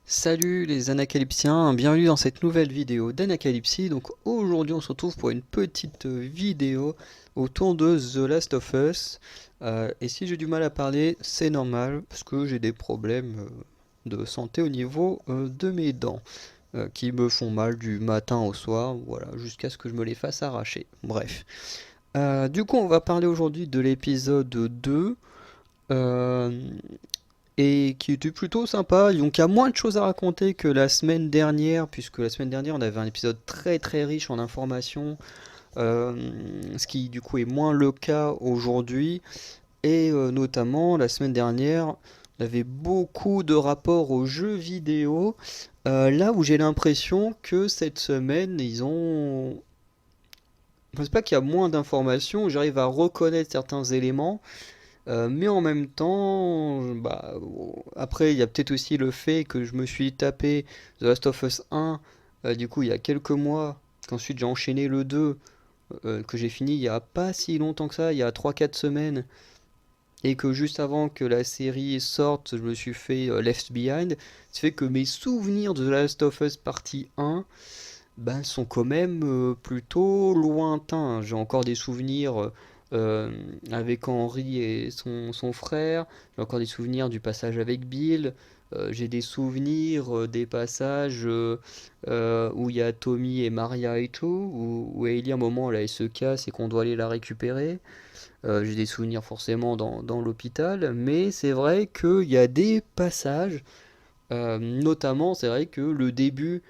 Salut les Anacalypsiens, bienvenue dans cette nouvelle vidéo d'Anacalypsie. Donc aujourd'hui on se retrouve pour une petite vidéo autour de The Last of Us. Et si j'ai du mal à parler, c'est normal parce que j'ai des problèmes de santé au niveau de mes dents qui me font mal du matin au soir, voilà, jusqu'à ce que je me les fasse arracher. Bref. Du coup on va parler aujourd'hui de l'épisode 2. Euh, et qui était plutôt sympa. Donc il y a moins de choses à raconter que la semaine dernière, puisque la semaine dernière on avait un épisode très très riche en informations, ce qui du coup est moins le cas aujourd'hui. Et notamment la semaine dernière, on avait beaucoup de rapports aux jeux vidéo, là où j'ai l'impression que cette semaine ils ont... Je pense pas qu'il y a moins d'informations, j'arrive à reconnaître certains éléments. Mais en même temps, bah, après, il y a peut-être aussi le fait que je me suis tapé The Last of Us 1, du coup, il y a quelques mois, qu'ensuite j'ai enchaîné le 2, que j'ai fini il y a pas si longtemps que ça, il y a 3 4 semaines, et que juste avant que la série sorte, je me suis fait Left Behind, ça fait que mes souvenirs de The Last of Us partie 1 ben, sont quand même plutôt lointains. J'ai encore des souvenirs avec Henry et son frère. J'ai encore des souvenirs du passage avec Bill. J'ai des souvenirs des passages où il y a Tommy et Maria et tout, où Ellie à un moment là elle se casse et qu'on doit aller la récupérer. J'ai des souvenirs forcément dans l'hôpital, mais c'est vrai qu'il y a des passages, notamment c'est vrai que le début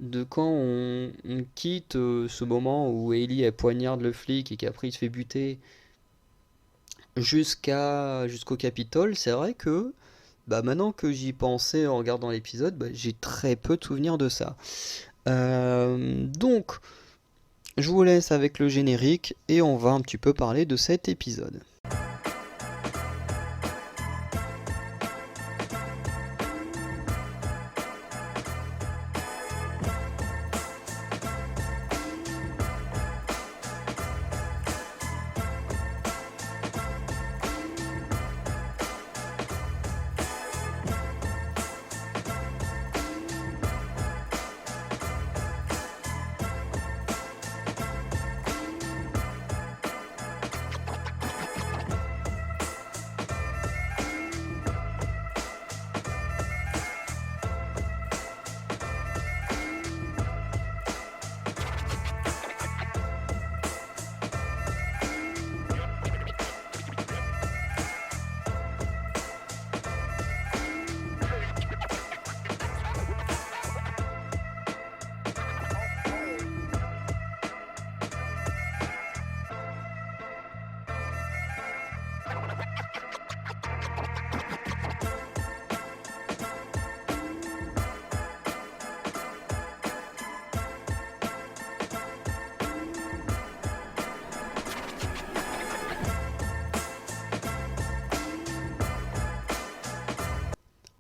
de quand on quitte ce moment où Ellie elle poignarde le flic et qu'après il se fait buter jusqu'au Capitole, c'est vrai que bah maintenant que j'y pensais en regardant l'épisode, bah, j'ai très peu de souvenirs de ça. Donc, je vous laisse avec le générique et on va un petit peu parler de cet épisode.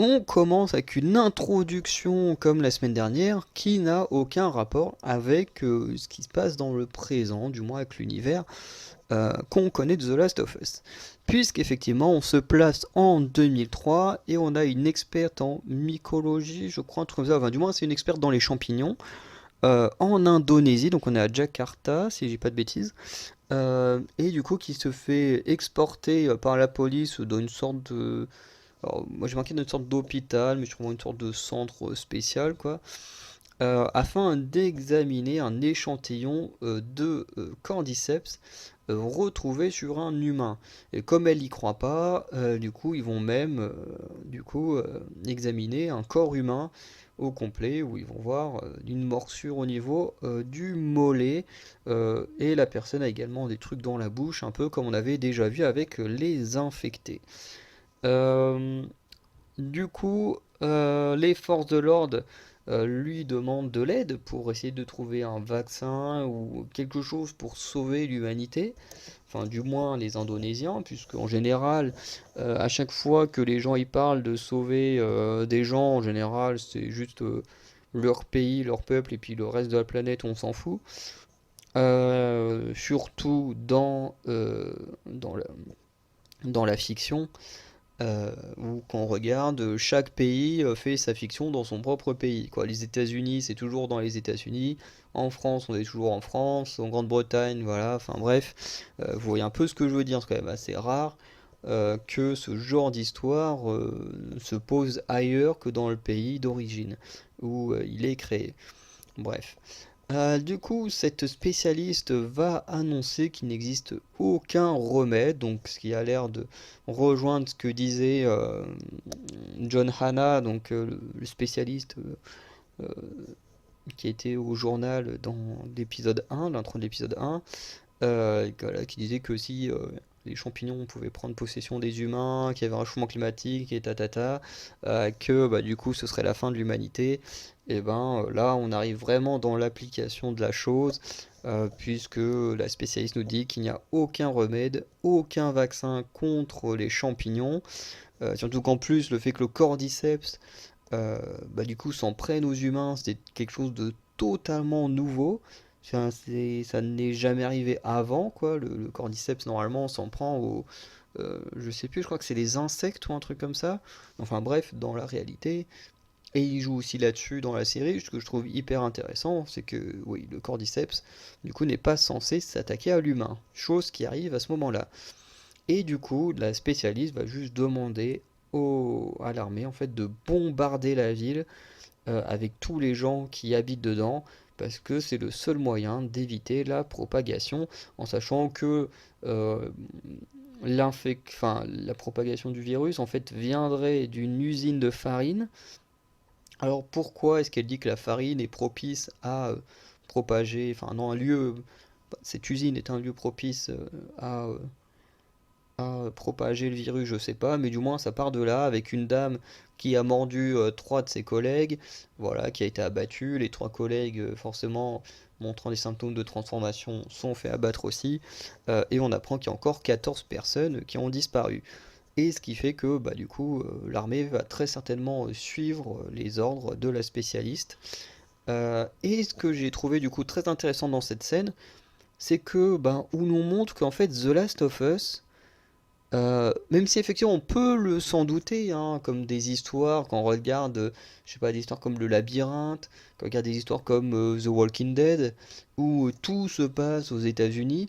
On commence avec une introduction comme la semaine dernière qui n'a aucun rapport avec ce qui se passe dans le présent, du moins avec l'univers qu'on connaît de The Last of Us. Puisqu'effectivement on se place en 2003 et on a une experte en mycologie, je crois, un truc comme ça, enfin du moins c'est une experte dans les champignons, en Indonésie, donc on est à Jakarta si j'ai pas de bêtises, et du coup qui se fait exporter par la police dans une sorte de... Alors, moi j'ai marqué une sorte d'hôpital, mais je trouve une sorte de centre spécial, quoi, afin d'examiner un échantillon de cordyceps retrouvé sur un humain. Et comme elle n'y croit pas, du coup ils vont même examiner un corps humain au complet, où ils vont voir une morsure au niveau du mollet, et la personne a également des trucs dans la bouche, un peu comme on avait déjà vu avec les infectés. Euh, les forces de l'ordre lui demandent de l'aide pour essayer de trouver un vaccin ou quelque chose pour sauver l'humanité, enfin du moins les Indonésiens, puisque en général, à chaque fois que les gens y parlent de sauver des gens, en général c'est juste leur pays, leur peuple, et puis le reste de la planète on s'en fout. Surtout dans la fiction. où quand on regarde, chaque pays fait sa fiction dans son propre pays, quoi. Les États-Unis, c'est toujours dans les États-Unis. En France, on est toujours en France. En Grande-Bretagne, voilà. Enfin bref, vous voyez un peu ce que je veux dire. C'est quand même assez rare que ce genre d'histoire se pose ailleurs que dans le pays d'origine où il est créé. Bref. Du coup, cette spécialiste va annoncer qu'il n'existe aucun remède, donc ce qui a l'air de rejoindre ce que disait John Hanna, donc le spécialiste euh, qui était au journal dans l'épisode 1, l'intro de l'épisode 1, voilà, qui disait que si les champignons pouvaient prendre possession des humains, qu'il y avait un réchauffement climatique et tatata, que bah, du coup ce serait la fin de l'humanité, et ben là on arrive vraiment dans l'application de la chose, puisque la spécialiste nous dit qu'il n'y a aucun remède, aucun vaccin contre les champignons, surtout qu'en plus le fait que le cordyceps bah, du coup s'en prenne aux humains, c'était quelque chose de totalement nouveau. Enfin, ça n'est jamais arrivé avant, quoi. Le cordyceps, normalement, on s'en prend aux... je sais plus, je crois que c'est les insectes ou un truc comme ça. Enfin bref, dans la réalité. Et il joue aussi là-dessus dans la série. Ce que je trouve hyper intéressant, c'est que, oui, le cordyceps, du coup, n'est pas censé s'attaquer à l'humain. Chose qui arrive à ce moment-là. Et du coup, la spécialiste va juste demander à l'armée, en fait, de bombarder la ville avec tous les gens qui habitent dedans, parce que c'est le seul moyen d'éviter la propagation, en sachant que euh, la propagation du virus en fait viendrait d'une usine de farine. Alors pourquoi est-ce qu'elle dit que la farine est propice à propager, enfin non, un lieu, cette usine est un lieu propice à propager le virus, je sais pas, mais du moins ça part de là, avec une dame qui a mordu trois de ses collègues, voilà, qui a été abattue. Les trois collègues, forcément, montrant des symptômes de transformation, sont fait abattre aussi, et on apprend qu'il y a encore 14 personnes qui ont disparu. Et ce qui fait que, bah, du coup, l'armée va très certainement suivre les ordres de la spécialiste. Et ce que j'ai trouvé du coup très intéressant dans cette scène, c'est que, ben, où l'on montre qu'en fait The Last of Us, même si effectivement on peut le s'en douter, hein, comme des histoires, quand on regarde, je sais pas, des histoires comme Le Labyrinthe, quand on regarde des histoires comme The Walking Dead, où tout se passe aux États-Unis,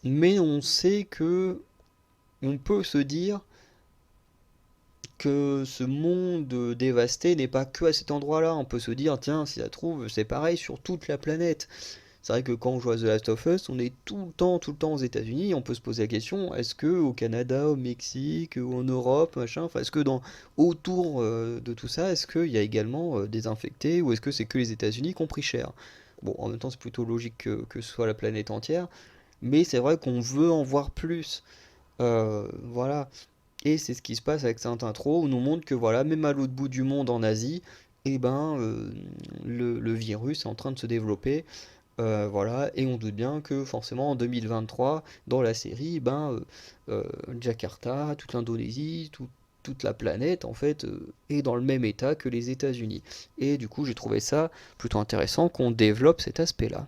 mais on sait que on peut se dire que ce monde dévasté n'est pas que à cet endroit-là. On peut se dire, tiens, si ça se trouve, c'est pareil sur toute la planète. C'est vrai que quand on joue à The Last of Us, on est tout le temps aux États-Unis. On peut se poser la question, est-ce que au Canada, au Mexique, ou en Europe, machin, enfin, est-ce que autour de tout ça, est-ce qu'il y a également des infectés, ou est-ce que c'est que les États-Unis qui ont pris cher? Bon, en même temps, c'est plutôt logique que ce soit la planète entière, mais c'est vrai qu'on veut en voir plus. Voilà. Et c'est ce qui se passe avec cette intro, où on nous montre que voilà, même à l'autre bout du monde en Asie, eh ben, le virus est en train de se développer. Voilà, et on doute bien que forcément en 2023, dans la série, ben, Jakarta, toute l'Indonésie, toute la planète en fait est dans le même état que les États-Unis. Et du coup, j'ai trouvé ça plutôt intéressant qu'on développe cet aspect-là.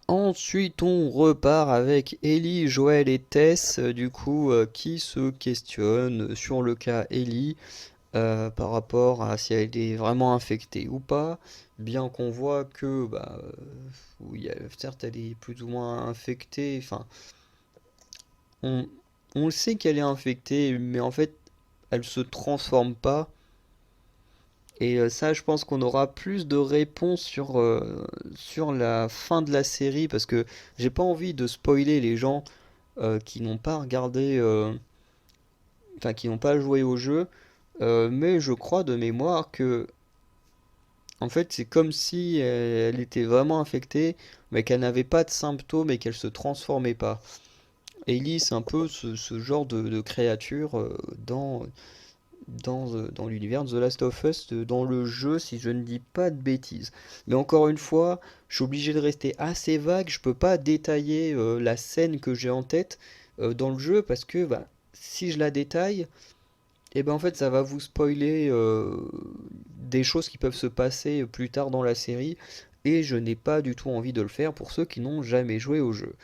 Ensuite, on repart avec Ellie, Joël et Tess, du coup, qui se questionnent sur le cas Ellie par rapport à si elle est vraiment infectée ou pas, bien qu'on voit que, bah, oui, certes, elle est plus ou moins infectée, enfin, on, on le sait qu'elle est infectée, mais en fait, elle se transforme pas. Et ça, je pense qu'on aura plus de réponses sur la fin de la série, parce que j'ai pas envie de spoiler les gens qui n'ont pas regardé, enfin qui n'ont pas joué au jeu, mais je crois de mémoire que en fait c'est comme si elle était vraiment infectée, mais qu'elle n'avait pas de symptômes et qu'elle se transformait pas. Ellie, c'est un peu ce genre de créature dans l'univers de The Last of Us, dans le jeu, si je ne dis pas de bêtises. Mais encore une fois, je suis obligé de rester assez vague, je peux pas détailler la scène que j'ai en tête dans le jeu, parce que bah, si je la détaille, et ben en fait ça va vous spoiler des choses qui peuvent se passer plus tard dans la série, et je n'ai pas du tout envie de le faire pour ceux qui n'ont jamais joué au jeu.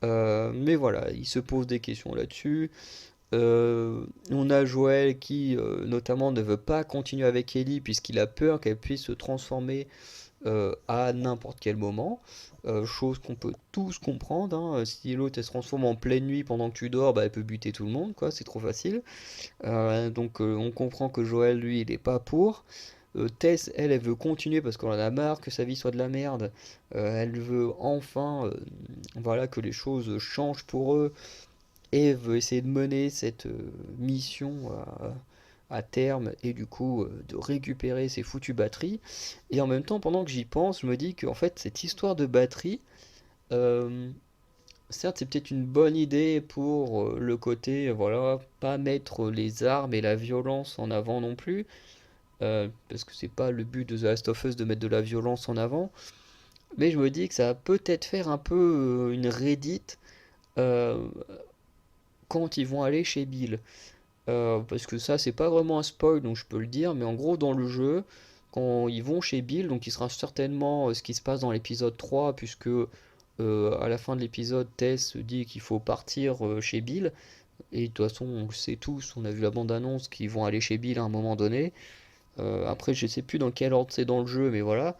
Mais voilà, il se pose des questions là-dessus. On a Joël qui notamment ne veut pas continuer avec Ellie puisqu'il a peur qu'elle puisse se transformer à n'importe quel moment. Chose qu'on peut tous comprendre, hein. Si l'autre elle se transforme en pleine nuit pendant que tu dors, bah, elle peut buter tout le monde, quoi, c'est trop facile. Donc on comprend que Joël, lui, il est pas pour. Tess, elle, elle veut continuer parce qu'on en a marre que sa vie soit de la merde. Elle veut enfin, voilà, que les choses changent pour eux et veut essayer de mener cette mission à terme et du coup de récupérer ces foutues batteries. Et en même temps, pendant que j'y pense, je me dis que en fait cette histoire de batterie, euh, certes c'est peut-être une bonne idée pour le côté, voilà, pas mettre les armes et la violence en avant non plus, parce que c'est pas le but de The Last of Us de mettre de la violence en avant, mais je me dis que ça va peut-être faire un peu une Reddit euh, quand ils vont aller chez Bill. Parce que ça, c'est pas vraiment un spoil, donc je peux le dire, mais en gros, dans le jeu, quand ils vont chez Bill, donc il sera certainement ce qui se passe dans l'épisode 3, puisque à la fin de l'épisode, Tess dit qu'il faut partir chez Bill, et de toute façon, on le sait tous, on a vu la bande-annonce qu'ils vont aller chez Bill à un moment donné. Après, je sais plus dans quel ordre c'est dans le jeu, mais voilà.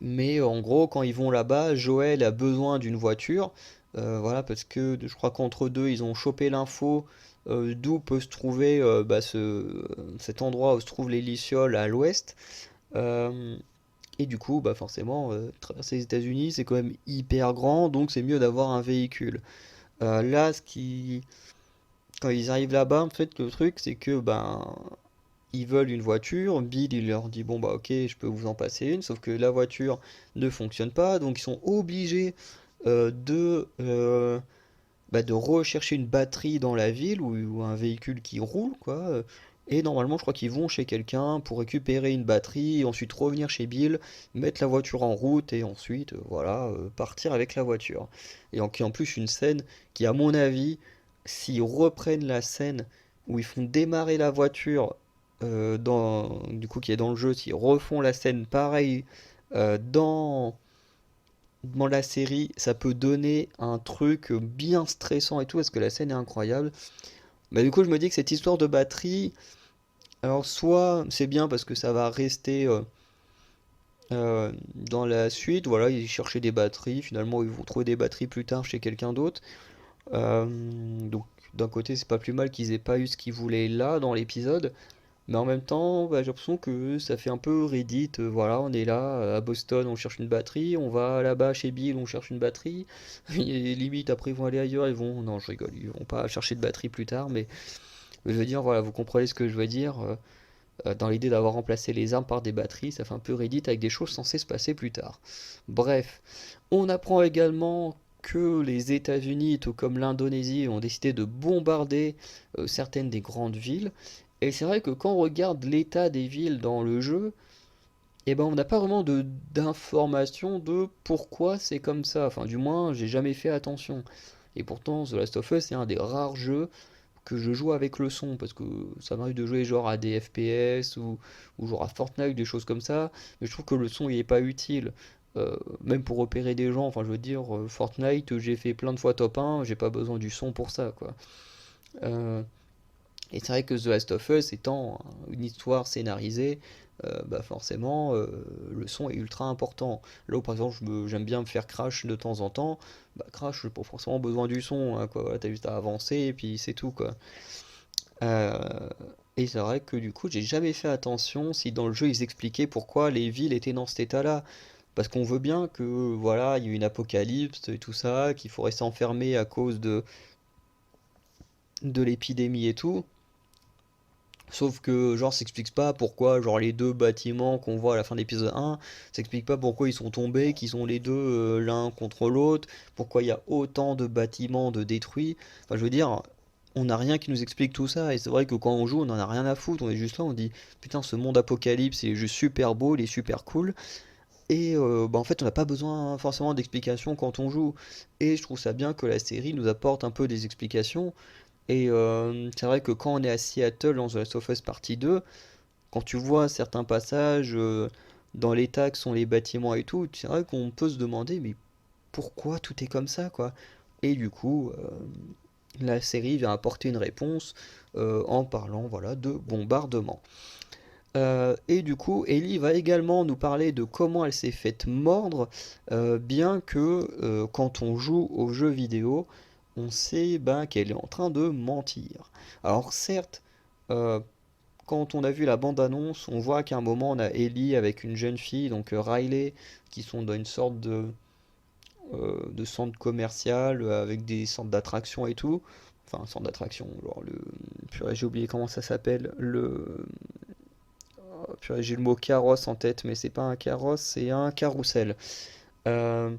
Mais en gros, quand ils vont là-bas, Joël a besoin d'une voiture. Voilà, parce que je crois qu'entre deux, ils ont chopé l'info d'où peut se trouver cet endroit où se trouvent les Lucioles à l'ouest. Euh, et du coup, bah forcément, traverser les États-Unis, c'est quand même hyper grand, donc c'est mieux d'avoir un véhicule. Là, quand ils arrivent là-bas, en fait, le truc, c'est que ben, ils veulent une voiture, Bill il leur dit bon bah ok je peux vous en passer une, sauf que la voiture ne fonctionne pas, donc ils sont obligés de rechercher une batterie dans la ville ou un véhicule qui roule quoi. Et normalement je crois qu'ils vont chez quelqu'un pour récupérer une batterie, et ensuite revenir chez Bill, mettre la voiture en route et ensuite voilà partir avec la voiture. Et en plus une scène qui à mon avis, s'ils reprennent la scène où ils font démarrer la voiture du coup qui est dans le jeu, s'ils refont la scène pareil dans la série, ça peut donner un truc bien stressant et tout, parce que la scène est incroyable. Bah du coup, je me dis que cette histoire de batterie, alors soit c'est bien parce que ça va rester dans la suite, voilà, ils cherchaient des batteries, finalement ils vont trouver des batteries plus tard chez quelqu'un d'autre. Donc d'un côté, c'est pas plus mal qu'ils aient pas eu ce qu'ils voulaient là dans l'épisode. Mais en même temps, bah, j'ai l'impression que ça fait un peu Reddit. Voilà, on est là à Boston, on cherche une batterie. On va là-bas chez Bill, on cherche une batterie. Et limite, après, ils vont aller ailleurs. Ils vont. Non, je rigole, ils vont pas chercher de batterie plus tard. Mais je veux dire, voilà, vous comprenez ce que je veux dire. Dans l'idée d'avoir remplacé les armes par des batteries, ça fait un peu Reddit avec des choses censées se passer plus tard. Bref, on apprend également que les États-Unis, tout comme l'Indonésie, ont décidé de bombarder certaines des grandes villes. Et c'est vrai que quand on regarde l'état des villes dans le jeu, eh ben on n'a pas vraiment d'informations de pourquoi c'est comme ça. Enfin, du moins, j'ai jamais fait attention. Et pourtant, The Last of Us, c'est un des rares jeux que je joue avec le son, parce que ça m'arrive de jouer genre à des FPS ou genre à Fortnite, des choses comme ça, mais je trouve que le son il est pas utile. Même pour repérer des gens, enfin je veux dire, Fortnite, j'ai fait plein de fois top 1, j'ai pas besoin du son pour ça, quoi. Euh, et c'est vrai que The Last of Us étant une histoire scénarisée, bah forcément le son est ultra important. Là où par exemple j'aime bien me faire crash de temps en temps, bah crash j'ai pas forcément besoin du son, hein, quoi. Voilà, t'as juste à avancer et puis c'est tout quoi. Euh, et c'est vrai que du coup j'ai jamais fait attention si dans le jeu ils expliquaient pourquoi les villes étaient dans cet état-là. Parce qu'on veut bien que voilà, il y a eu une apocalypse et tout ça, qu'il faut rester enfermé à cause de l'épidémie et tout. Sauf que, genre, s'explique pas pourquoi, genre, les deux bâtiments qu'on voit à la fin de l'épisode 1, s'explique pas pourquoi ils sont tombés, qu'ils sont les deux l'un contre l'autre, pourquoi il y a autant de bâtiments de détruits. Enfin, je veux dire, on n'a rien qui nous explique tout ça, et c'est vrai que quand on joue, on en a rien à foutre, on est juste là, on dit, putain, ce monde apocalypse, il est juste super beau, il est super cool, et bah, en fait, on n'a pas besoin forcément d'explications quand on joue. Et je trouve ça bien que la série nous apporte un peu des explications, et c'est vrai que quand on est à Seattle dans The Last of Us Partie 2, quand tu vois certains passages dans l'état que sont les bâtiments et tout, c'est vrai qu'on peut se demander mais pourquoi tout est comme ça quoi. Et du coup, la série vient apporter une réponse en parlant voilà, de bombardement. Et du coup, Ellie va également nous parler de comment elle s'est faite mordre, bien que quand on joue aux jeux vidéo, on sait ben, qu'elle est en train de mentir. Alors certes, euh, quand on a vu la bande-annonce, on voit qu'à un moment on a Ellie avec une jeune fille, donc Riley, qui sont dans une sorte de centre commercial avec des centres d'attraction et tout. Enfin, un centre d'attraction, genre le. Purée, j'ai oublié comment ça s'appelle. Purée, j'ai le mot carrosse en tête, mais c'est pas un carrosse, c'est un carrousel. Euh,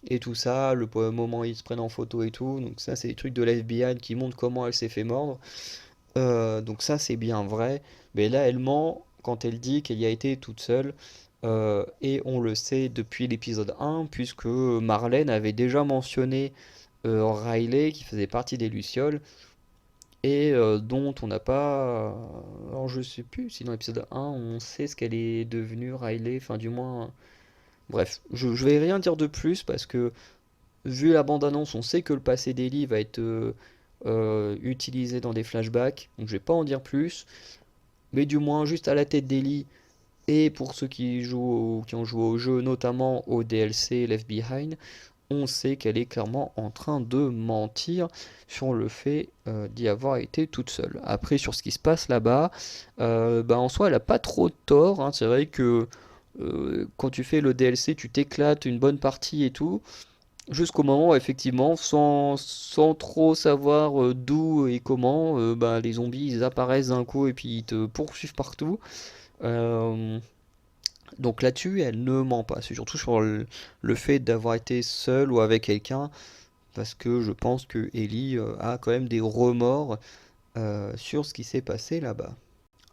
et tout ça, le moment où ils se prennent en photo et tout. Donc ça, c'est des trucs de la FBI qui montrent comment elle s'est fait mordre. Donc ça, c'est bien vrai. Mais là, elle ment quand elle dit qu'elle y a été toute seule. Et on le sait depuis l'épisode 1, puisque Marlène avait déjà mentionné Riley, qui faisait partie des Lucioles, et dont on n'a pas. Alors je sais plus si dans l'épisode 1 on sait ce qu'elle est devenue, Riley, enfin du moins. Bref, je vais rien dire de plus parce que vu la bande-annonce, on sait que le passé d'Ellie va être utilisé dans des flashbacks, donc je vais pas en dire plus, mais du moins juste à la tête d'Ellie et pour ceux qui ont joué au jeu, notamment au DLC Left Behind, on sait qu'elle est clairement en train de mentir sur le fait d'y avoir été toute seule. Après, sur ce qui se passe là-bas, bah, en soi, elle a pas trop tort, hein. C'est vrai que quand tu fais le DLC, tu t'éclates une bonne partie et tout, jusqu'au moment où, effectivement, sans trop savoir d'où et comment, bah, les zombies ils apparaissent d'un coup et puis ils te poursuivent partout. Euh, donc là-dessus, elle ne ment pas. C'est surtout sur le fait d'avoir été seule ou avec quelqu'un, parce que je pense que Ellie a quand même des remords sur ce qui s'est passé là-bas.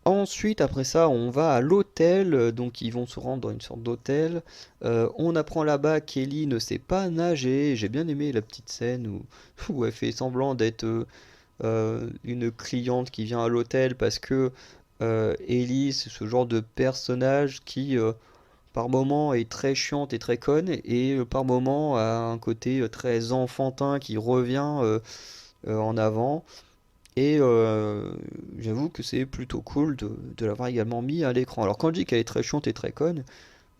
Ensuite, après ça, on va à l'hôtel, donc ils vont se rendre dans une sorte d'hôtel. On apprend là-bas qu'Ellie ne sait pas nager. J'ai bien aimé la petite scène où, où elle fait semblant d'être une cliente qui vient à l'hôtel parce que Ellie, c'est ce genre de personnage qui, par moment est très chiante et très conne, et par moment a un côté très enfantin qui revient en avant. Et j'avoue que c'est plutôt cool de l'avoir également mis à l'écran. Alors quand je dis qu'elle est très chiante et très conne,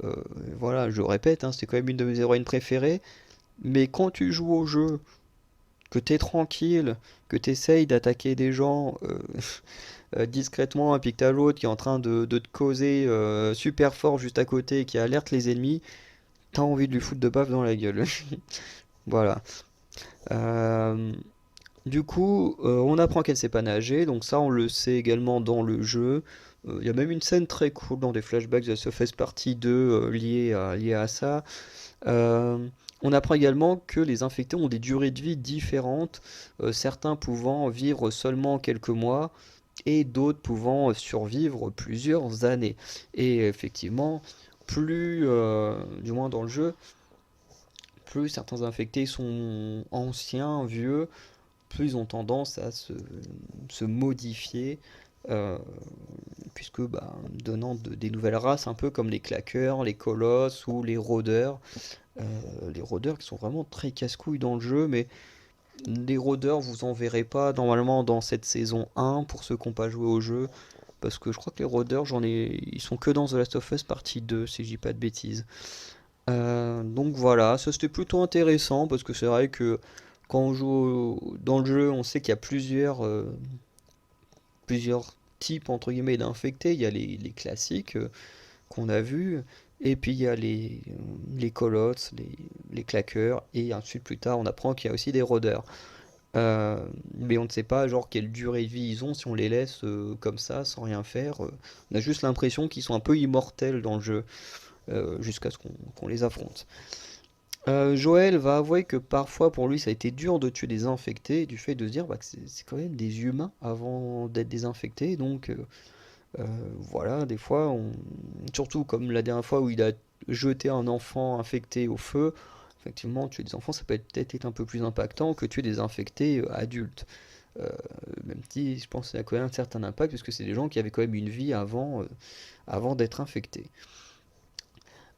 euh, voilà, je répète, hein, c'est quand même une de mes héroïnes préférées, mais quand tu joues au jeu, que t'es tranquille, que t'essayes d'attaquer des gens discrètement, et puis que t'as l'autre qui est en train de te causer super fort juste à côté et qui alerte les ennemis, t'as envie de lui foutre de baffe dans la gueule. Voilà. Euh, du coup, on apprend qu'elle sait pas nager, donc ça on le sait également dans le jeu. Il y a même une scène très cool dans des flashbacks de The Face Partie 2 liée à ça. Euh, on apprend également que les infectés ont des durées de vie différentes, certains pouvant vivre seulement quelques mois et d'autres pouvant survivre plusieurs années. Et effectivement, plus, du moins dans le jeu, plus certains infectés sont anciens, vieux, plus ils ont tendance à se modifier, euh, puisque bah, donnant des nouvelles races, un peu comme les claqueurs, les colosses ou les rôdeurs. Les rôdeurs qui sont vraiment très casse-couilles dans le jeu, mais les rôdeurs, vous en verrez pas normalement dans cette saison 1 pour ceux qui n'ont pas joué au jeu. Parce que je crois que les rôdeurs, ils sont que dans The Last of Us partie 2, si je dis pas de bêtises. Donc voilà, ça c'était plutôt intéressant parce que c'est vrai que quand on joue dans le jeu, on sait qu'il y a plusieurs types entre guillemets d'infectés. Il y a les classiques qu'on a vus, et puis il y a les colots, les claqueurs, et ensuite plus tard on apprend qu'il y a aussi des rôdeurs. Mais on ne sait pas genre quelle durée de vie ils ont si on les laisse comme ça sans rien faire. On a juste l'impression qu'ils sont un peu immortels dans le jeu jusqu'à ce qu'on les affronte. Joël va avouer que parfois pour lui ça a été dur de tuer des infectés du fait de se dire bah, que c'est quand même des humains avant d'être des infectés, donc euh, voilà, des fois, surtout comme la dernière fois où il a jeté un enfant infecté au feu, effectivement, tuer des enfants, ça peut peut-être être un peu plus impactant que tuer des infectés adultes. Euh, Même si je pense que ça a quand même un certain impact, puisque c'est des gens qui avaient quand même une vie avant d'être infectés.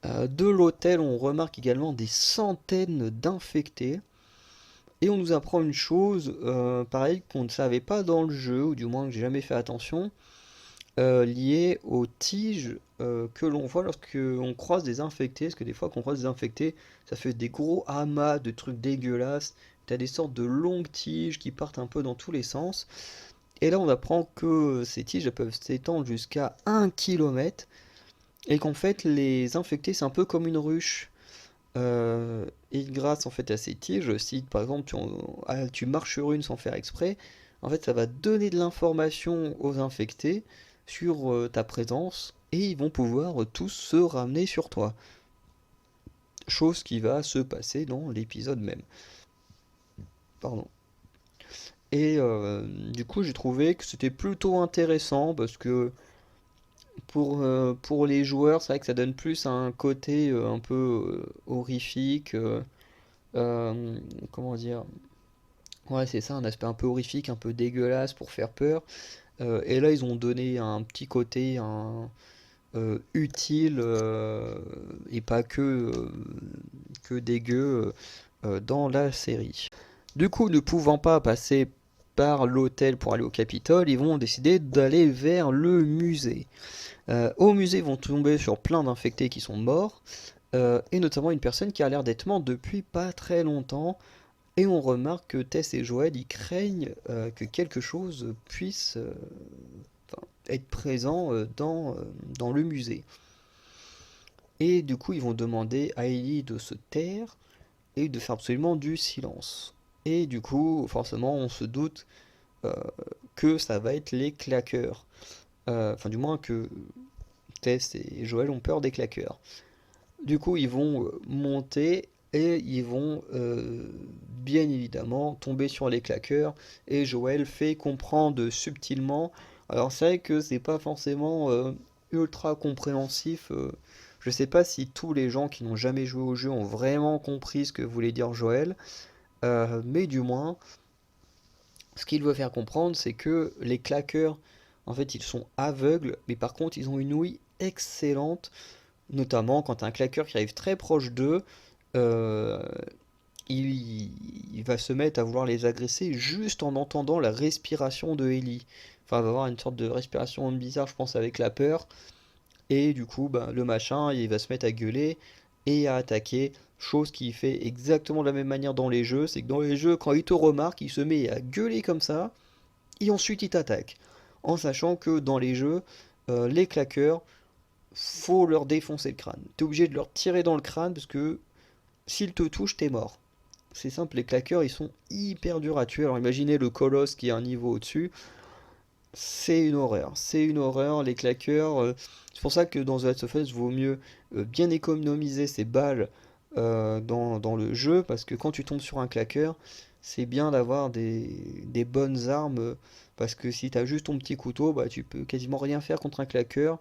De l'hôtel, on remarque également des centaines d'infectés. Et on nous apprend une chose, pareil, qu'on ne savait pas dans le jeu, ou du moins que j'ai jamais fait attention, liée aux tiges que l'on voit lorsque on croise des infectés, parce que des fois qu'on croise des infectés, ça fait des gros amas de trucs dégueulasses, t'as des sortes de longues tiges qui partent un peu dans tous les sens, et là on apprend que ces tiges elles peuvent s'étendre jusqu'à 1 km, et qu'en fait les infectés c'est un peu comme une ruche. Et grâce en fait à ces tiges, si par exemple tu marches sur une sans faire exprès, en fait ça va donner de l'information aux infectés sur ta présence et ils vont pouvoir tous se ramener sur toi. Chose qui va se passer dans l'épisode même. Pardon. Et du coup j'ai trouvé que c'était plutôt intéressant parce que pour les joueurs c'est vrai que ça donne plus un côté un peu horrifique. Euh, Comment dire? Ouais, c'est ça, un aspect un peu horrifique, un peu dégueulasse pour faire peur. Et là, ils ont donné un petit côté utile et pas que dégueu dans la série. Du coup, ne pouvant pas passer par l'hôtel pour aller au Capitole, ils vont décider d'aller vers le musée. Au musée, ils vont tomber sur plein d'infectés qui sont morts, et notamment une personne qui a l'air d'être morte depuis pas très longtemps. Et on remarque que Tess et Joël ils craignent que quelque chose puisse enfin, être présent dans le musée. Et du coup, ils vont demander à Ellie de se taire et de faire absolument du silence. Et du coup, forcément, on se doute euh, que ça va être les claqueurs. Enfin, du moins que Tess et Joël ont peur des claqueurs. Du coup, ils vont monter et ils vont bien évidemment tomber sur les claqueurs. Et Joël fait comprendre subtilement. Alors, c'est vrai que c'est pas forcément ultra compréhensif. Je sais pas si tous les gens qui n'ont jamais joué au jeu ont vraiment compris ce que voulait dire Joël. Mais du moins, ce qu'il veut faire comprendre, c'est que les claqueurs, en fait, ils sont aveugles. Mais par contre, ils ont une ouïe excellente. Notamment quand un claqueur qui arrive très proche d'eux, euh, il va se mettre à vouloir les agresser juste en entendant la respiration de Ellie. Enfin, il va avoir une sorte de respiration bizarre, je pense, avec la peur. Et du coup, ben, le machin, il va se mettre à gueuler et à attaquer. Chose qui fait exactement de la même manière dans les jeux. C'est que dans les jeux, quand il te remarque, il se met à gueuler comme ça. Et ensuite, il t'attaque. En sachant que dans les jeux, les claqueurs, faut leur défoncer le crâne. T'es obligé de leur tirer dans le crâne parce que s'ils te touchent, t'es mort. C'est simple, les claqueurs, ils sont hyper durs à tuer. Alors imaginez le colosse qui est un niveau au-dessus. C'est une horreur. C'est une horreur, les claqueurs. C'est pour ça que dans The Last of Us, vaut mieux bien économiser ses balles dans le jeu. Parce que quand tu tombes sur un claqueur, c'est bien d'avoir des bonnes armes. Parce que si t'as juste ton petit couteau, bah, tu peux quasiment rien faire contre un claqueur.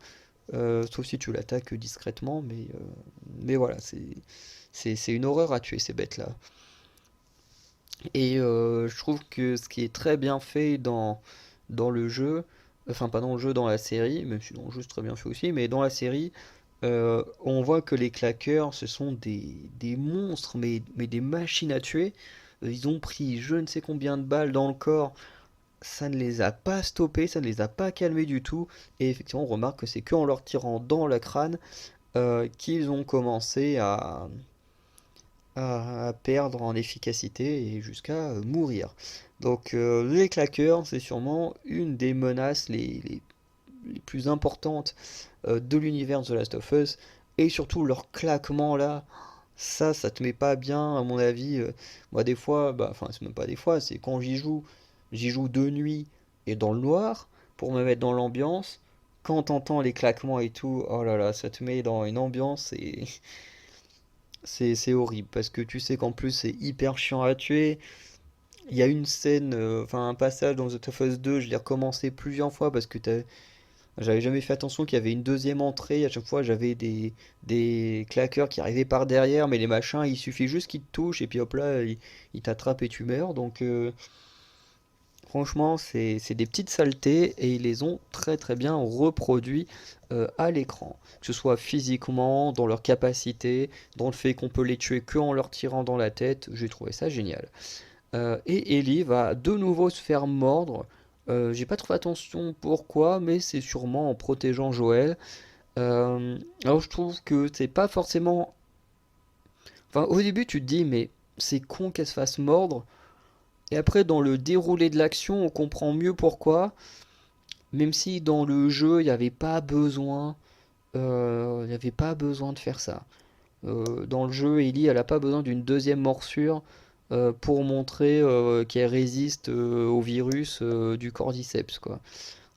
Sauf si tu l'attaques discrètement, mais voilà, c'est une horreur à tuer ces bêtes-là. Et je trouve que ce qui est très bien fait dans le jeu, enfin pas dans le jeu, dans la série, même si dans le jeu c'est très bien fait aussi, mais dans la série, on voit que les claqueurs, ce sont des monstres, mais des machines à tuer. Ils ont pris je ne sais combien de balles dans le corps, ça ne les a pas stoppés, ça ne les a pas calmés du tout. Et effectivement, on remarque que c'est qu'en leur tirant dans le crâne qu'ils ont commencé à perdre en efficacité et jusqu'à mourir. Donc les claqueurs, c'est sûrement une des menaces les plus importantes de l'univers de The Last of Us. Et surtout leur claquement là, ça te met pas bien à mon avis. Moi des fois, bah, enfin c'est même pas des fois, c'est quand j'y joue de nuit et dans le noir pour me mettre dans l'ambiance. Quand t'entends les claquements et tout, oh là là, ça te met dans une ambiance et c'est horrible parce que tu sais qu'en plus c'est hyper chiant à tuer. Il y a une scène, enfin un passage dans The Last of Us 2, je l'ai recommencé plusieurs fois parce que j'avais jamais fait attention qu'il y avait une deuxième entrée. À chaque fois, j'avais des claqueurs qui arrivaient par derrière, mais les machins, il suffit juste qu'ils te touchent et puis hop là, ils t'attrapent et tu meurs. Donc, franchement, c'est des petites saletés et ils les ont très très bien reproduits à l'écran. Que ce soit physiquement, dans leur capacité, dans le fait qu'on peut les tuer que en leur tirant dans la tête, j'ai trouvé ça génial. Et Ellie va de nouveau se faire mordre. J'ai pas trop fait attention pourquoi, mais c'est sûrement en protégeant Joël. Alors je trouve que c'est pas forcément... Enfin, au début tu te dis, mais c'est con qu'elle se fasse mordre. Et après, dans le déroulé de l'action, on comprend mieux pourquoi. Même si dans le jeu, il n'y avait pas besoin, il y avait pas besoin de faire ça. Dans le jeu, Ellie, elle n'a pas besoin d'une deuxième morsure pour montrer qu'elle résiste au virus du cordyceps, quoi.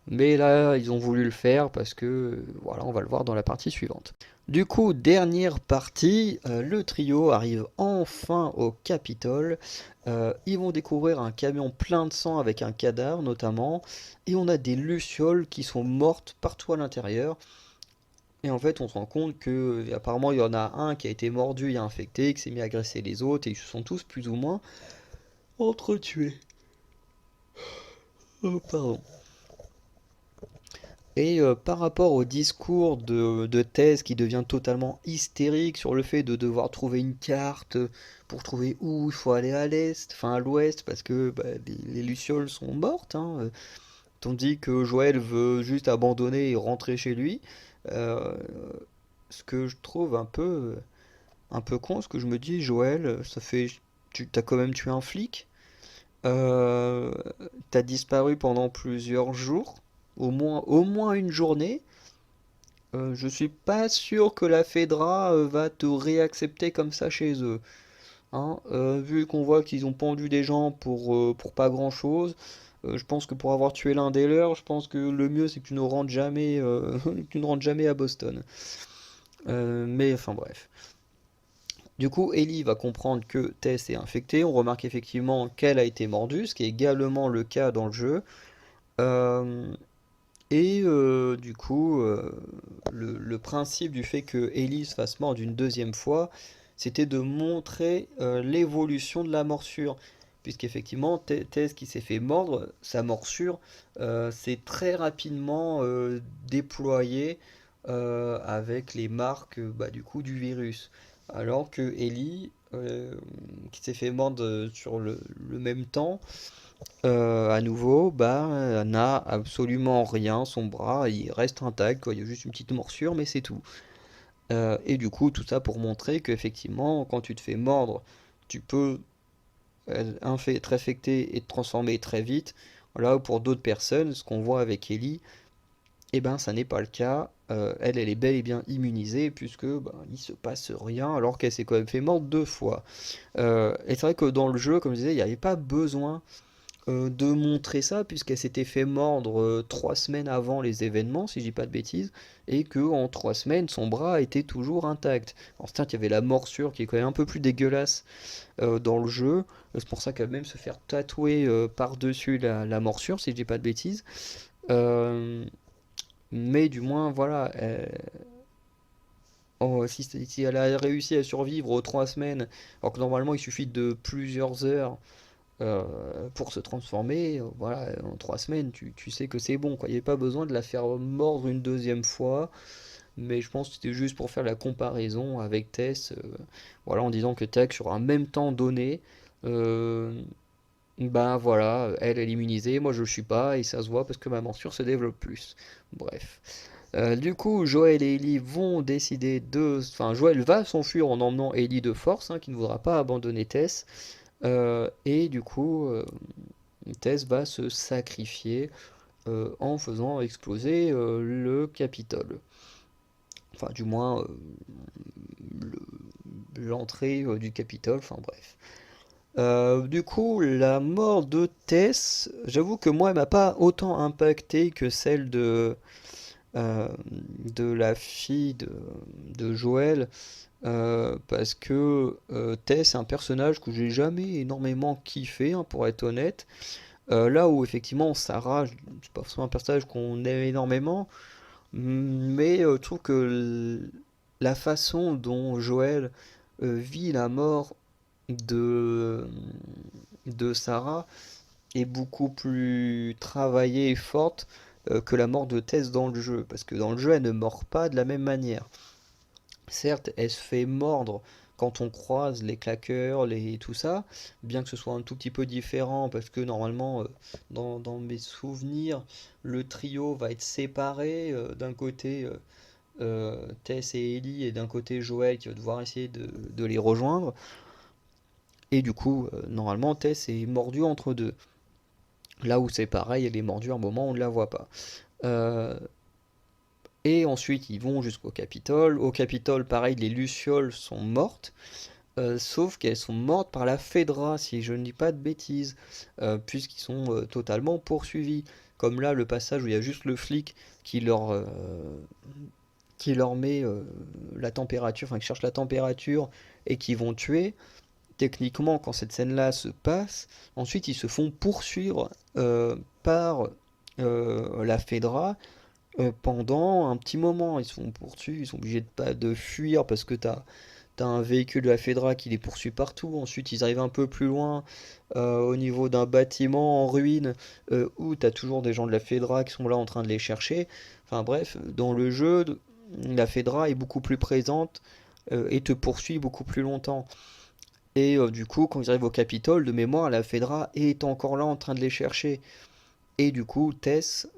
Mais là, ils ont voulu le faire parce que, voilà, on va le voir dans la partie suivante. Du coup, dernière partie, le trio arrive enfin au Capitole. Ils vont découvrir un camion plein de sang avec un cadavre notamment, et on a des lucioles qui sont mortes partout à l'intérieur. Et en fait, on se rend compte que apparemment il y en a un qui a été mordu et infecté, qui s'est mis à agresser les autres, et ils se sont tous plus ou moins entretués. Oh, pardon. Et par rapport au discours de thèse qui devient totalement hystérique sur le fait de devoir trouver une carte pour trouver où il faut aller à l'est, enfin à l'ouest, parce que bah, les Lucioles sont mortes, hein, tandis que Joël veut juste abandonner et rentrer chez lui. Euh, Ce que je trouve un peu con, ce que je me dis, Joël, ça fait, tu t'as quand même tué un flic, euh, t'as disparu pendant plusieurs jours, au moins une journée. Je suis pas sûr que la Fedra va te réaccepter comme ça chez eux. Hein. Vu qu'on voit qu'ils ont pendu des gens pour pas grand-chose, je pense que pour avoir tué l'un des leurs, je pense que le mieux c'est que tu ne rentres jamais, que tu ne rentres jamais à Boston. Mais enfin bref. Du coup, Ellie va comprendre que Tess est infectée. On remarque effectivement qu'elle a été mordue, ce qui est également le cas dans le jeu. Euh, du coup, le principe du fait que Ellie se fasse mordre une deuxième fois, c'était de montrer l'évolution de la morsure. Puisqu'effectivement, Tess qui s'est fait mordre, sa morsure s'est très rapidement déployée avec les marques bah, du coup du virus. Alors que Ellie, qui s'est fait mordre sur le même temps, à nouveau, bah, n'a absolument rien, son bras il reste intact, quoi. Il y a juste une petite morsure, mais c'est tout. Et du coup, tout ça pour montrer qu'effectivement, quand tu te fais mordre, tu peux être infecté et te transformer très vite. Là où pour d'autres personnes, ce qu'on voit avec Ellie, eh ben, ça n'est pas le cas. Elle, elle est bel et bien immunisée, puisque bah, il se passe rien, alors qu'elle s'est quand même fait mordre deux fois. Et c'est vrai que dans le jeu, comme je disais, il n'y avait pas besoin de montrer ça, puisqu'elle s'était fait mordre 3 semaines avant les événements, si je dis pas de bêtises, et que en 3 semaines, son bras était toujours intact. Alors certes, il y avait la morsure qui est quand même un peu plus dégueulasse dans le jeu. C'est pour ça qu'elle va même se faire tatouer par-dessus la morsure, si je dis pas de bêtises. Euh, mais du moins, voilà. Si elle a réussi à survivre aux 3 semaines, alors que normalement il suffit de plusieurs heures pour se transformer, voilà, en 3 semaines, tu sais que c'est bon, quoi. Il n'y avait pas besoin de la faire mordre une deuxième fois, mais je pense que c'était juste pour faire la comparaison avec Tess, voilà, en disant que Tech, sur un même temps donné, euh, ben voilà, elle est immunisée, moi je le suis pas, et ça se voit parce que ma morsure se développe plus. Bref. Du coup, Joël et Ellie vont décider de... Enfin, Joël va s'enfuir en emmenant Ellie de force, hein, qui ne voudra pas abandonner Tess. Et du coup, Tess va se sacrifier en faisant exploser le Capitole. Enfin, du moins, l'entrée du Capitole, enfin bref. Du coup, la mort de Tess, j'avoue que moi, elle m'a pas autant impacté que celle de la fille de Joël, parce que Tess est un personnage que j'ai jamais énormément kiffé, hein, pour être honnête. Là où effectivement Sarah, c'est pas forcément un personnage qu'on aime énormément, mais je trouve que la façon dont Joël vit la mort de, de Sarah est beaucoup plus travaillée et forte que la mort de Tess dans le jeu. Parce que dans le jeu, elle ne mord pas de la même manière. Certes, elle se fait mordre quand on croise les claqueurs, tout ça, bien que ce soit un tout petit peu différent, parce que normalement, dans mes souvenirs, le trio va être séparé, d'un côté Tess et Ellie, et d'un côté Joël qui va devoir essayer de les rejoindre, et du coup, normalement, Tess est mordue entre deux. Là où c'est pareil, elle est mordue à un moment, on ne la voit pas. Euh, et ensuite, ils vont jusqu'au Capitole. Au Capitole, pareil, les Lucioles sont mortes. Sauf qu'elles sont mortes par la Fedra, si je ne dis pas de bêtises, puisqu'ils sont totalement poursuivis. Comme là, le passage où il y a juste le flic qui leur, euh, qui leur met la température, enfin qui cherche la température et qui vont tuer. Techniquement, quand cette scène-là se passe, ensuite ils se font poursuivre par la Fedra pendant un petit moment. Ils se font poursuivre, ils sont obligés de fuir parce que t'as un véhicule de la Fedra qui les poursuit partout. Ensuite, ils arrivent un peu plus loin au niveau d'un bâtiment en ruine où t'as toujours des gens de la Fedra qui sont là en train de les chercher. Enfin bref, dans le jeu, la Fedra est beaucoup plus présente et te poursuit beaucoup plus longtemps. Et du coup, quand ils arrivent au Capitole, de mémoire, la Fedra est encore là en train de les chercher. Et du coup, Tess,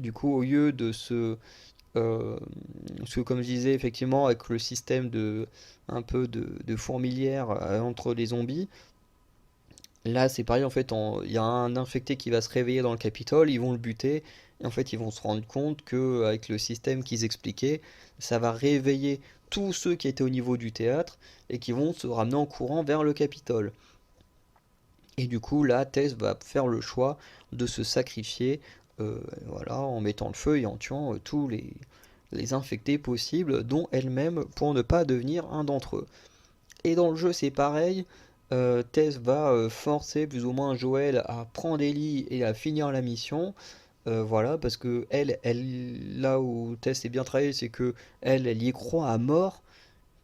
du coup, au lieu de parce que comme je disais, effectivement, avec le système un peu de fourmilière entre les zombies, là c'est pareil, en fait, il y a un infecté qui va se réveiller dans le Capitole, ils vont le buter, et en fait ils vont se rendre compte que avec le système qu'ils expliquaient, ça va réveiller tous ceux qui étaient au niveau du théâtre, et qui vont se ramener en courant vers le Capitole. Et du coup, là, Tess va faire le choix de se sacrifier, voilà, en mettant le feu et en tuant tous les infectés possibles, dont elle-même, pour ne pas devenir un d'entre eux. Et dans le jeu, c'est pareil. Tess va forcer plus ou moins Joël à prendre Ellie et à finir la mission. Voilà, parce que là où Tess est bien travaillée, c'est que elle y croit à mort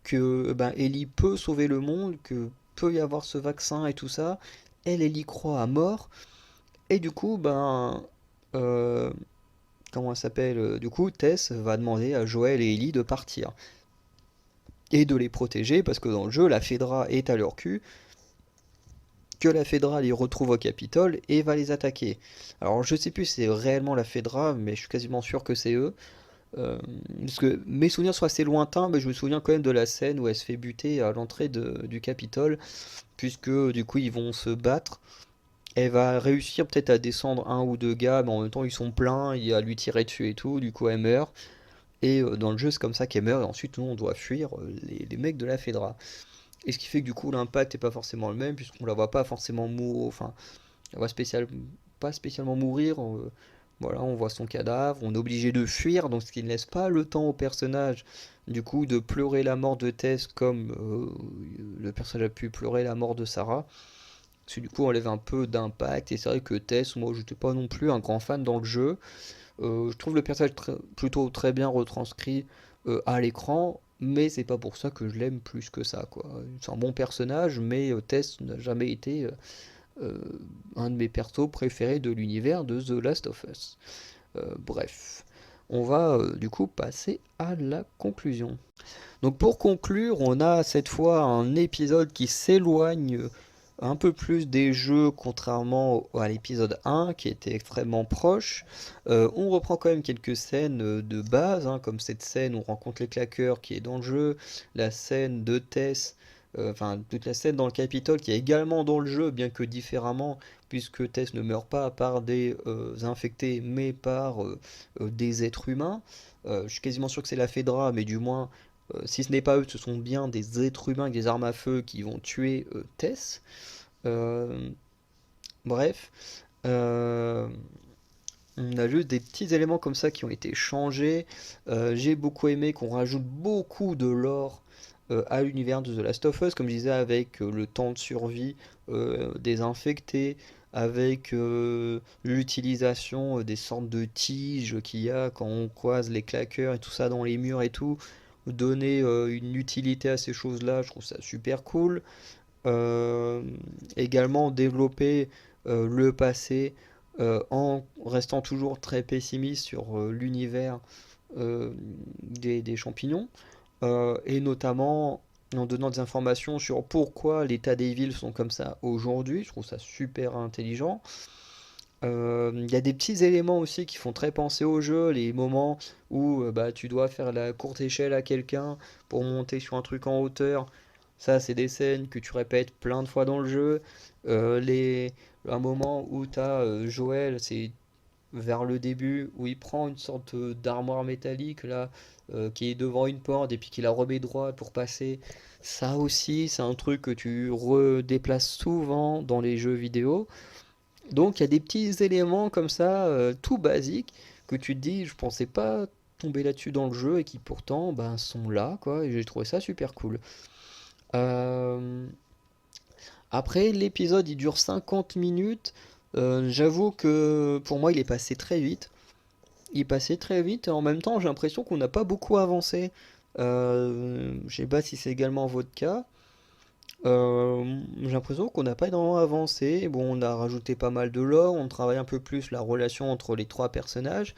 que ben, Ellie peut sauver le monde, que peut y avoir ce vaccin et tout ça. Elle y croit à mort. Et du coup, ben, euh, comment elle s'appelle du coup, Tess va demander à Joël et Ellie de partir et de les protéger parce que dans le jeu, la Fedra est à leur cul, que la Fedra les retrouve au Capitole et va les attaquer. Alors je sais plus si c'est réellement la Fedra, mais je suis quasiment sûr que c'est eux. Parce que mes souvenirs sont assez lointains, mais je me souviens quand même de la scène où elle se fait buter à l'entrée du Capitole, puisque du coup ils vont se battre. Elle va réussir peut-être à descendre un ou deux gars, mais en même temps ils sont pleins, il y a à lui tirer dessus et tout, du coup elle meurt. Et dans le jeu c'est comme ça qu'elle meurt, et ensuite nous on doit fuir les mecs de la Fedra. Et ce qui fait que du coup l'impact n'est pas forcément le même, puisqu'on la voit pas forcément mourir, enfin, elle va pas spécialement mourir. Voilà, on voit son cadavre, on est obligé de fuir, donc ce qui ne laisse pas le temps au personnage, du coup, de pleurer la mort de Tess comme le personnage a pu pleurer la mort de Sarah. Parce que du coup, on enlève un peu d'impact, et c'est vrai que Tess, moi, je n'étais pas non plus un grand fan dans le jeu. Je trouve le personnage plutôt très bien retranscrit à l'écran, mais c'est pas pour ça que je l'aime plus que ça, quoi. C'est un bon personnage, mais Tess n'a jamais été euh, un de mes persos préférés de l'univers de The Last of Us. Bref, on va du coup passer à la conclusion. Donc pour conclure, on a cette fois un épisode qui s'éloigne un peu plus des jeux, contrairement à l'épisode 1 qui était extrêmement proche. On reprend quand même quelques scènes de base, hein, comme cette scène où on rencontre les claqueurs qui est dans le jeu, la scène de Tess, enfin toute la scène dans le Capitole qui est également dans le jeu, bien que différemment, puisque Tess ne meurt pas par des infectés, mais par des êtres humains. Je suis quasiment sûr que c'est la Fedra, mais du moins si ce n'est pas eux, ce sont bien des êtres humains avec des armes à feu qui vont tuer Tess. Euh, bref, euh, on a juste des petits éléments comme ça qui ont été changés. J'ai beaucoup aimé qu'on rajoute beaucoup de lore à l'univers de The Last of Us, comme je disais, avec le temps de survie des infectés, avec l'utilisation des sortes de tiges qu'il y a quand on croise les claqueurs et tout ça dans les murs et tout. Donner une utilité à ces choses-là, je trouve ça super cool. Euh, Également développer le passé en restant toujours très pessimiste sur l'univers des champignons, et notamment en donnant des informations sur pourquoi l'état des villes sont comme ça aujourd'hui. Je trouve ça super intelligent. Il y a des petits éléments aussi qui font très penser au jeu, les moments où bah, tu dois faire la courte échelle à quelqu'un pour monter sur un truc en hauteur. Ça, c'est des scènes que tu répètes plein de fois dans le jeu. Un moment où tu as Joël, c'est vers le début, où il prend une sorte d'armoire métallique là, qui est devant une porte et puis qu'il la remet droit pour passer. Ça aussi, c'est un truc que tu redéplaces souvent dans les jeux vidéo. Donc il y a des petits éléments comme ça, tout basiques, que tu te dis, je pensais pas tomber là-dessus dans le jeu et qui pourtant ben, sont là, quoi, et j'ai trouvé ça super cool. Euh, Après, l'épisode il dure 50 minutes. J'avoue que pour moi il est passé très vite. Il est passé très vite et en même temps j'ai l'impression qu'on n'a pas beaucoup avancé. Je sais pas si c'est également votre cas. J'ai l'impression qu'on n'a pas énormément avancé. Bon, on a rajouté pas mal de lore, on travaille un peu plus la relation entre les trois personnages,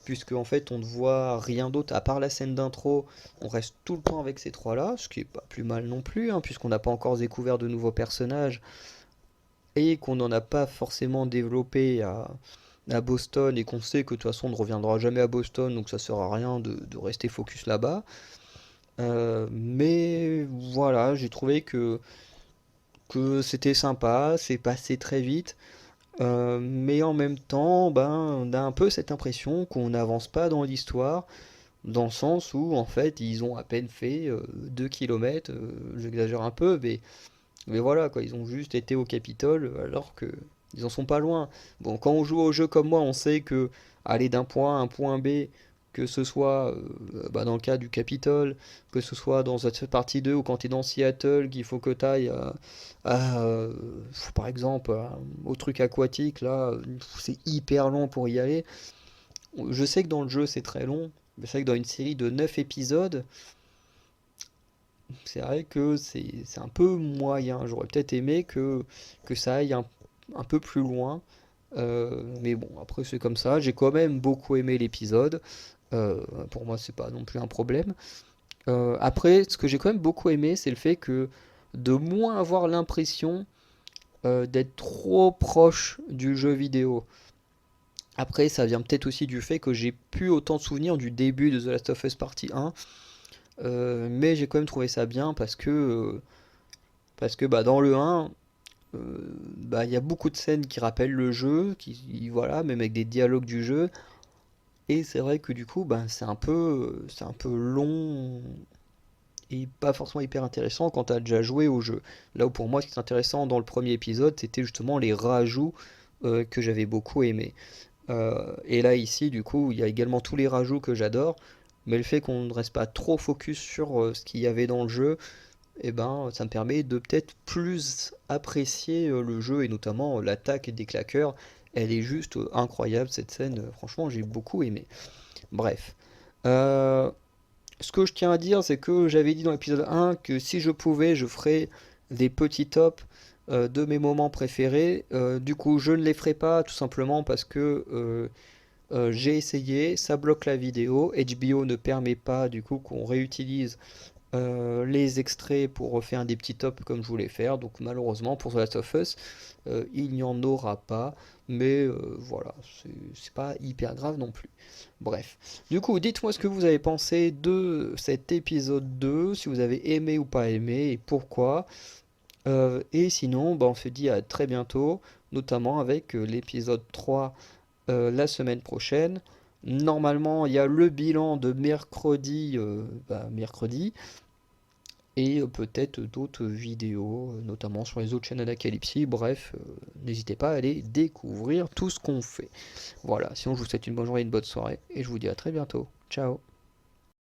puisque en fait on ne voit rien d'autre à part la scène d'intro. On reste tout le temps avec ces trois-là, ce qui est pas plus mal non plus, hein, puisqu'on n'a pas encore découvert de nouveaux personnages et qu'on n'en a pas forcément développé à Boston et qu'on sait que de toute façon on ne reviendra jamais à Boston, donc ça sert à rien de rester focus là-bas. Mais voilà, j'ai trouvé que c'était sympa, c'est passé très vite, mais en même temps, ben, on a un peu cette impression qu'on n'avance pas dans l'histoire, dans le sens où en fait ils ont à peine fait 2 km, j'exagère un peu, mais voilà quoi, ils ont juste été au Capitole alors que ils en sont pas loin. Bon, quand on joue au jeu comme moi, on sait que aller d'un point A à un point B, que ce soit bah, dans le cas du Capitole, que ce soit dans cette partie 2 ou quand tu es dans Seattle, qu'il faut que tu ailles par exemple au truc aquatique, là, c'est hyper long pour y aller. Je sais que dans le jeu c'est très long, mais c'est vrai que dans une série de 9 épisodes, c'est vrai que c'est un peu moyen. J'aurais peut-être aimé que ça aille un peu plus loin. Mais bon, après c'est comme ça. J'ai quand même beaucoup aimé l'épisode. Pour moi, c'est pas non plus un problème. Après, ce que j'ai quand même beaucoup aimé, c'est le fait que de moins avoir l'impression d'être trop proche du jeu vidéo. Après, ça vient peut-être aussi du fait que j'ai plus autant de souvenirs du début de The Last of Us Partie 1. Mais j'ai quand même trouvé ça bien parce que bah, dans le 1, bah, il y a beaucoup de scènes qui rappellent le jeu, voilà, même avec des dialogues du jeu. Et c'est vrai que du coup, bah, c'est un peu long et pas forcément hyper intéressant quand tu as déjà joué au jeu. Là où pour moi, ce qui est intéressant dans le premier épisode, c'était justement les rajouts que j'avais beaucoup aimés. Et là, ici, du coup, il y a également tous les rajouts que j'adore, mais le fait qu'on ne reste pas trop focus sur ce qu'il y avait dans le jeu, eh ben, ça me permet de peut-être plus apprécier le jeu et notamment l'attaque des claqueurs. Elle est juste incroyable cette scène, franchement j'ai beaucoup aimé. Bref. Euh, Ce que je tiens à dire, c'est que j'avais dit dans l'épisode 1 que si je pouvais, je ferais des petits tops de mes moments préférés. Du coup, je ne les ferai pas tout simplement parce que j'ai essayé, ça bloque la vidéo. HBO ne permet pas du coup qu'on réutilise les extraits pour refaire des petits tops comme je voulais faire. Donc malheureusement pour The Last of Us, il n'y en aura pas. Mais voilà, c'est pas hyper grave non plus. Bref. Du coup, dites-moi ce que vous avez pensé de cet épisode 2, si vous avez aimé ou pas aimé et pourquoi. Et sinon, bah, on se dit à très bientôt, notamment avec l'épisode 3 la semaine prochaine. Normalement, il y a le bilan de mercredi, mercredi et peut-être d'autres vidéos, notamment sur les autres chaînes d'Acalypsie. Bref, n'hésitez pas à aller découvrir tout ce qu'on fait. Voilà, sinon je vous souhaite une bonne journée, une bonne soirée, et je vous dis à très bientôt. Ciao!